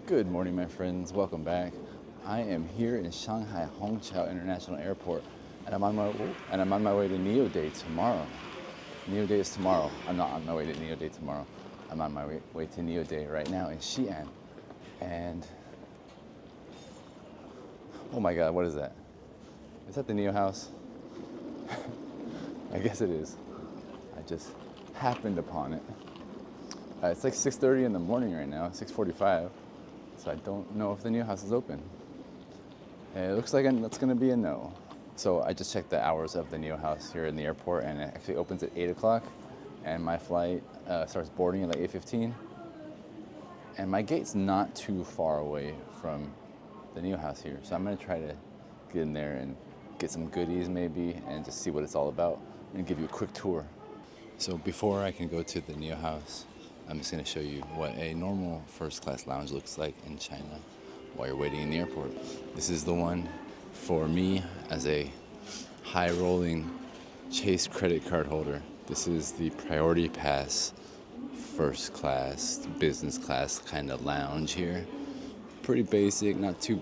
Good morning, my friends. Welcome back. I am here in Shanghai Hongqiao International Airport, and I'm on my way to NIO Day tomorrow. NIO Day is tomorrow. I'm not on my way to NIO Day tomorrow. I'm on my way to NIO Day right now in Xi'an. And oh my God, what is that? Is that the NIO House? I guess it is. I just happened upon it. It's like 6:30 in the morning right now, 6:45. So I don't know if the NIO House is open. It looks like that's going to be a no. So I just checked the hours of the NIO House here in the airport, and it actually opens at 8 o'clock. And my flight starts boarding at like 8:15. And my gate's not too far away from the NIO House here. So I'm going to try to get in there and get some goodies maybe and just see what it's all about and give you a quick tour. So before I can go to the NIO House, I'm just going to show you what a normal first class lounge looks like in China while you're waiting in the airport. This is the one for me as a high rolling Chase credit card holder. This is the Priority Pass first class, business class kind of lounge here. Pretty basic, not too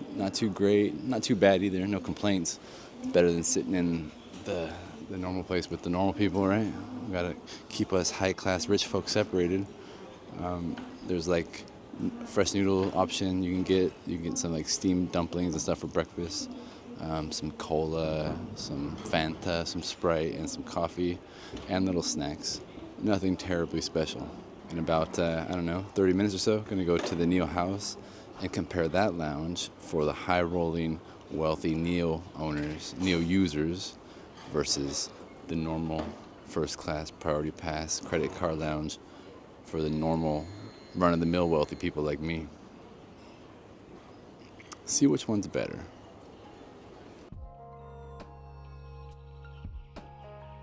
great, not too bad either, no complaints. Better than sitting in the normal place with the normal people, right? We gotta keep us high class rich folks separated. There's like fresh noodle option you can get some like steamed dumplings and stuff for breakfast, some cola, some Fanta, some Sprite, and some coffee, and little snacks. Nothing terribly special. In about 30 minutes or so, gonna go to the NIO House and compare that lounge for the high rolling wealthy NIO owners, NIO users, versus the normal first class Priority Pass credit card lounge for the normal run-of-the-mill wealthy people like me. See which one's better.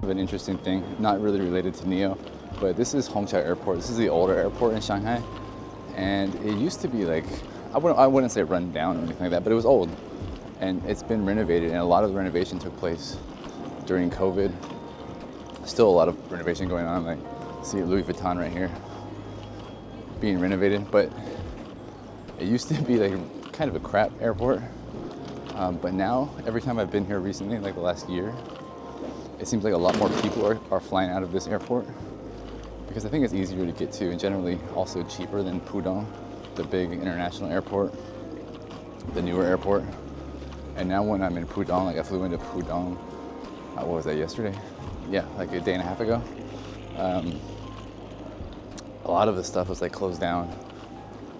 An interesting thing, not really related to NIO, but this is Honqiao Airport. This is the older airport in Shanghai, and it used to be like, I wouldn't say run down or anything like that, but it was old, and it's been renovated, and a lot of the renovation took place during COVID. Still a lot of renovation going on, like see Louis Vuitton right here being renovated, but it used to be like kind of a crap airport, but now every time I've been here recently, like the last year, it seems like a lot more people are flying out of this airport because I think it's easier to get to and generally also cheaper than Pudong, the big international airport, the newer airport. And now when I'm in Pudong, like I flew into Pudong, what was that, yesterday? Yeah, like a day and a half ago. A lot of the stuff was like closed down.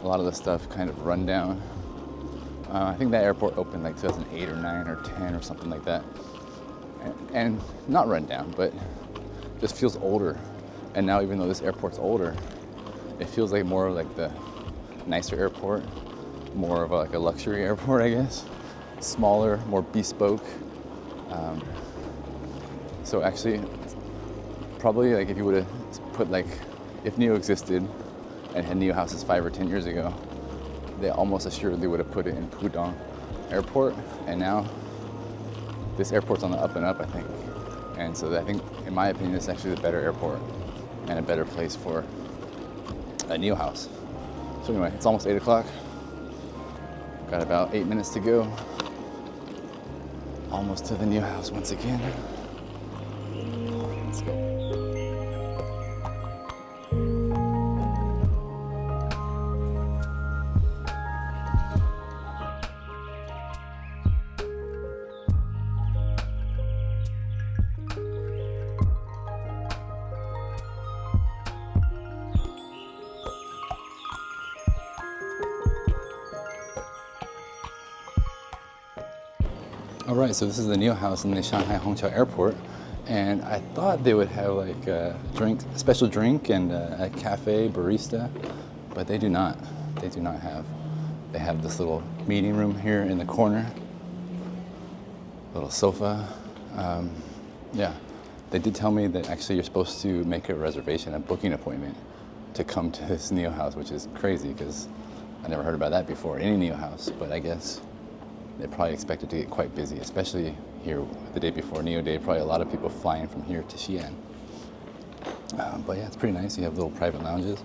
A lot of the stuff kind of run down. I think that airport opened like 2008 or 9 or 10 or something like that. And not run down, but just feels older. And now even though this airport's older, it feels like more like the nicer airport, more of like a luxury airport, I guess. Smaller, more bespoke. So actually, probably like if you would have put like, if NIO existed and had NIO houses 5 or 10 years ago, they almost assuredly would have put it in Pudong Airport. And now this airport's on the up and up, I think. And so I think, in my opinion, it's actually the better airport and a better place for a NIO house. So anyway, it's almost 8 o'clock. Got about 8 minutes to go. Almost to the NIO house once again. Let's go. All right, so this is the NIO House in the Shanghai Hongqiao Airport, and I thought they would have like a special drink and a cafe barista, but they do not. They do not have. They have this little meeting room here in the corner, little sofa. Yeah, they did tell me that actually you're supposed to make a reservation, a booking appointment, to come to this NIO House, which is crazy because I never heard about that before, any NIO House, but I guess they probably expected to get quite busy, especially here the day before NIO Day. Probably a lot of people flying from here to Xi'an. But yeah, it's pretty nice. You have little private lounges.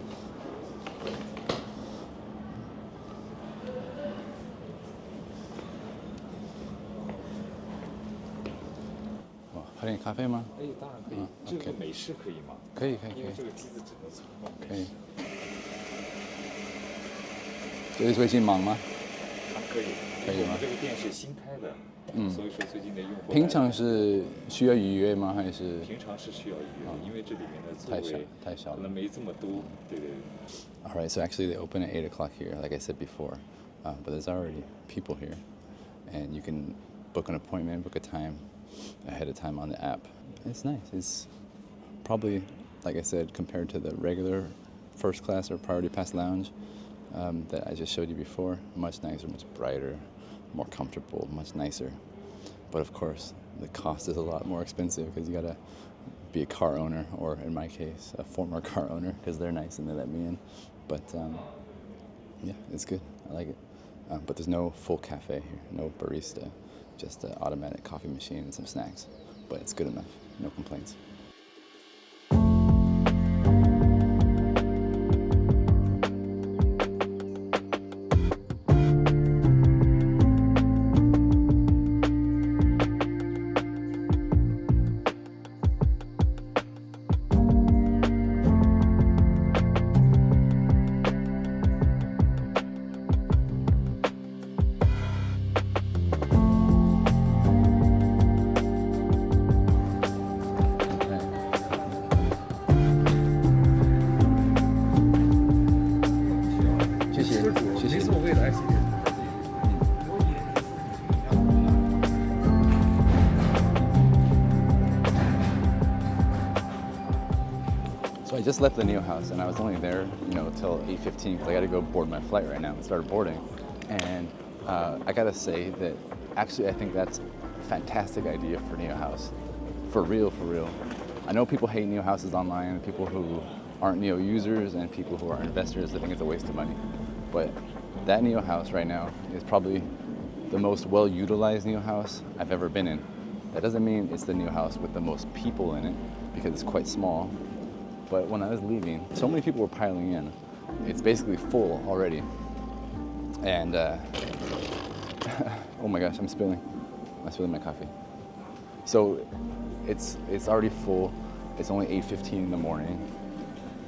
点咖啡吗？哎，当然可以。这个美式可以吗？可以。因为这个机子只能从弄可以美式。这是最近忙吗？可以。可以吗？这个店是新开的，所以说最近的用户。平常是需要预约吗？还是？平常是需要预约，因为这里面的座位太小了，可能没这么多。对。All right, so actually they open at 8 o'clock here, like I said before, but there's already people here, and you can book an appointment, book a time ahead of time on the app. It's nice. It's probably, like I said, compared to the regular first class or priority pass lounge that I just showed you before, much nicer, much brighter, more comfortable, much nicer. But of course, the cost is a lot more expensive because you gotta be a car owner, or in my case, a former car owner, because they're nice and they let me in. But yeah, it's good. I like it. But there's no full cafe here, no barista, just an automatic coffee machine and some snacks. But it's good enough, no complaints. So I just left the NIO House, and I was only there, till 8:15 because I got to go board my flight right now and start boarding. And I gotta say that actually I think that's a fantastic idea for NIO House, for real. I know people hate NIO Houses online, people who aren't NIO users and people who are investors. I think it's a waste of money, but that NIO House right now is probably the most well-utilized NIO House I've ever been in. That doesn't mean it's the NIO House with the most people in it, because it's quite small. But when I was leaving, so many people were piling in. It's basically full already. And oh my gosh, I'm spilling my coffee. So it's already full. It's only 8:15 in the morning,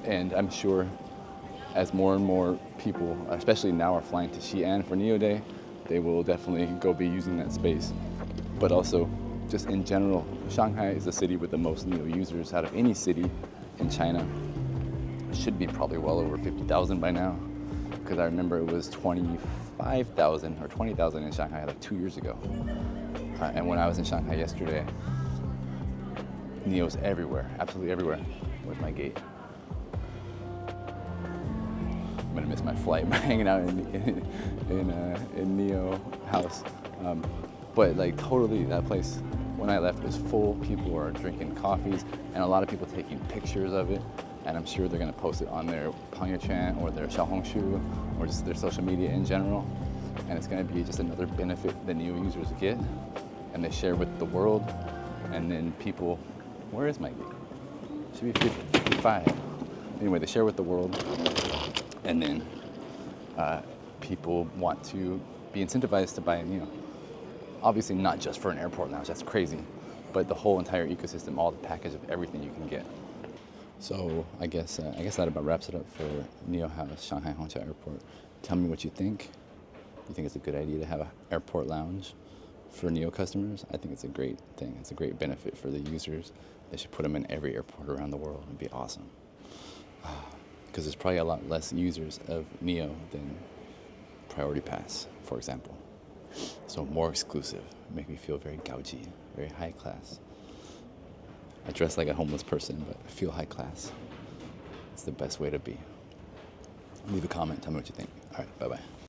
and I'm sure as more and more people, especially now, are flying to Xi'an for NIO Day, they will definitely go be using that space. But also, just in general, Shanghai is the city with the most NIO users out of any city in China. It should be probably well over 50,000 by now, because I remember it was 25,000 or 20,000 in Shanghai like 2 years ago. And when I was in Shanghai yesterday, NIO's everywhere, absolutely everywhere. Where's my gate? I'm gonna miss my flight by hanging out in NIO House. But like totally, that place, when I left, was full. People are drinking coffees, and a lot of people taking pictures of it. And I'm sure they're gonna post it on their Honqiao or their Xiaohongshu, or just their social media in general. And it's gonna be just another benefit that NIO users get, and they share with the world. And then people, where is my gate? Should be 55. Anyway, they share with the world, and then people want to be incentivized to buy NIO. Obviously not just for an airport lounge, that's crazy, but the whole entire ecosystem, all the package of everything you can get. So I guess that about wraps it up for NIO House, Shanghai Hongqiao Airport. Tell me what you think. You think it's a good idea to have an airport lounge for NIO customers? I think it's a great thing. It's a great benefit for the users. They should put them in every airport around the world. It'd be awesome. Because there's probably a lot less users of NIO than Priority Pass, for example. So more exclusive, make me feel very gaoji, very high class. I dress like a homeless person, but I feel high class. It's the best way to be. Leave a comment, tell me what you think. All right, bye-bye.